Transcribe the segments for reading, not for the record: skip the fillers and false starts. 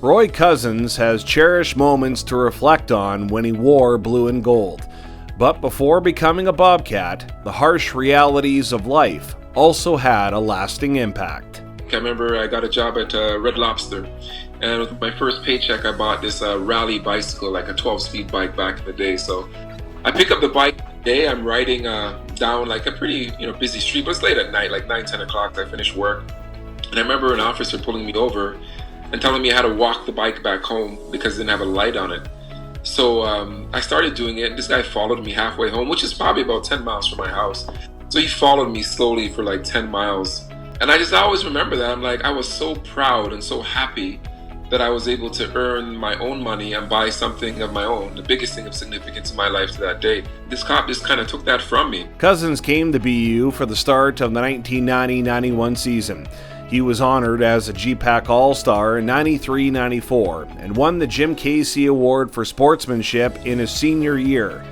Roy Cousins has cherished moments to reflect on when he wore blue and gold. But before becoming a Bobcat, the harsh realities of life also had a lasting impact. I remember I got a job at Red Lobster, and with my first paycheck I bought this rally bicycle, like a 12-speed bike back in the day. So I pick up the bike today, I'm riding down like a pretty busy street, but it's late at night, like 9-10 o'clock. I finished work, and I remember an officer pulling me over and telling me I had to walk the bike back home because it didn't have a light on it. So I started doing it. This guy followed me halfway home, which is probably about 10 miles from my house. So he followed me slowly for like 10 miles. And I always remember that. I was so proud and so happy that I was able to earn my own money and buy something of my own, the biggest thing of significance in my life to that date. This cop just kind of took that from me. Cousins came to BU for the start of the 1990-91 season. He was honored as a GPAC All-Star in 93-94 and won the Jim Casey Award for Sportsmanship in his senior year.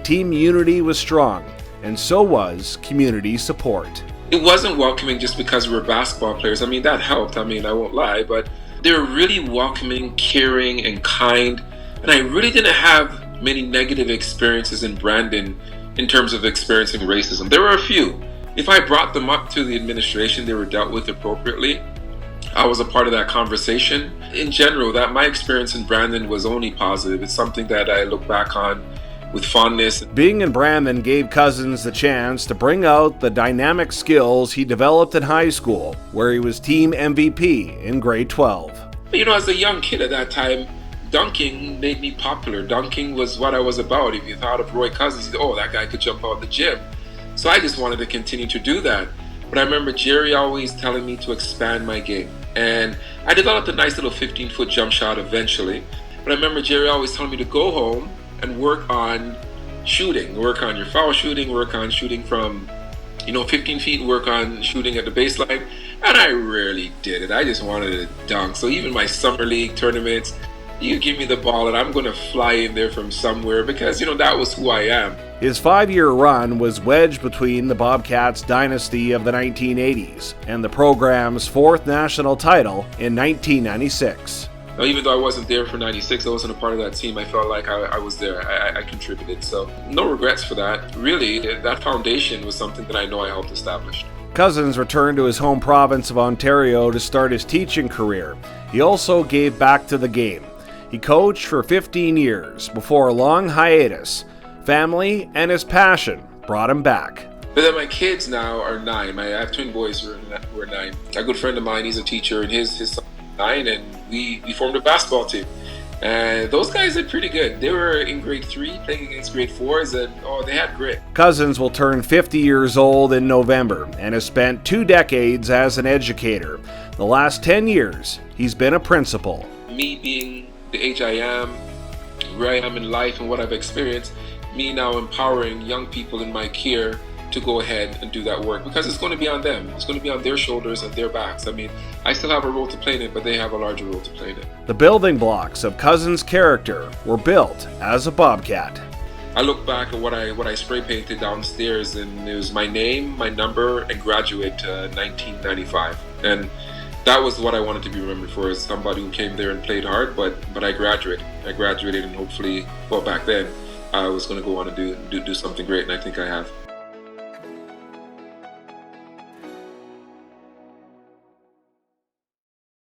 Team unity was strong, and so was community support. It wasn't welcoming just because we were basketball players. That helped. I won't lie, but they were really welcoming, caring, and kind. And I really didn't have many negative experiences in Brandon in terms of experiencing racism. There were a few. If I brought them up to the administration, they were dealt with appropriately. I was a part of that conversation. In general, that my experience in Brandon was only positive. It's something that I look back on with fondness. Being in Brandon gave Cousins the chance to bring out the dynamic skills he developed in high school, where he was team MVP in grade 12. As a young kid at that time, dunking made me popular. Dunking was what I was about. If you thought of Roy Cousins, that guy could jump out the gym. So I just wanted to continue to do that. But I remember Jerry always telling me to expand my game. And I developed a nice little 15-foot jump shot eventually. But I remember Jerry always telling me to go home and work on shooting. Work on your foul shooting, work on shooting from 15 feet, work on shooting at the baseline. And I rarely did it. I just wanted to dunk. So even my summer league tournaments, you give me the ball and I'm going to fly in there from somewhere because, that was who I am. His 5-year run was wedged between the Bobcats dynasty of the 1980s and the program's 4th national title in 1996. Now, even though I wasn't there for 96, I wasn't a part of that team, I felt like I was there. I contributed. So no regrets for that. Really, that foundation was something that I know I helped establish. Cousins returned to his home province of Ontario to start his teaching career. He also gave back to the game. He coached for 15 years before a long hiatus. Family and his passion brought him back. But then my kids now are 9. I have twin boys who are 9. A good friend of mine, he's a teacher, and his son is 9, and we formed a basketball team. And those guys did pretty good. They were in grade 3 playing against grade 4s, and they had grit. Cousins will turn 50 years old in November and has spent 2 decades as an educator. The last 10 years, he's been a principal. Me being the age I am, where I am in life and what I've experienced, me now empowering young people in my care to go ahead and do that work because it's going to be on them. It's going to be on their shoulders and their backs. I still have a role to play in it, but they have a larger role to play in it. The building blocks of Cousins' character were built as a Bobcat. I look back at what I spray painted downstairs, and it was my name, my number, and graduate 1995. And that was what I wanted to be remembered for, as somebody who came there and played hard, but I graduated. And hopefully, back then, I was going to go on and do something great, and I think I have.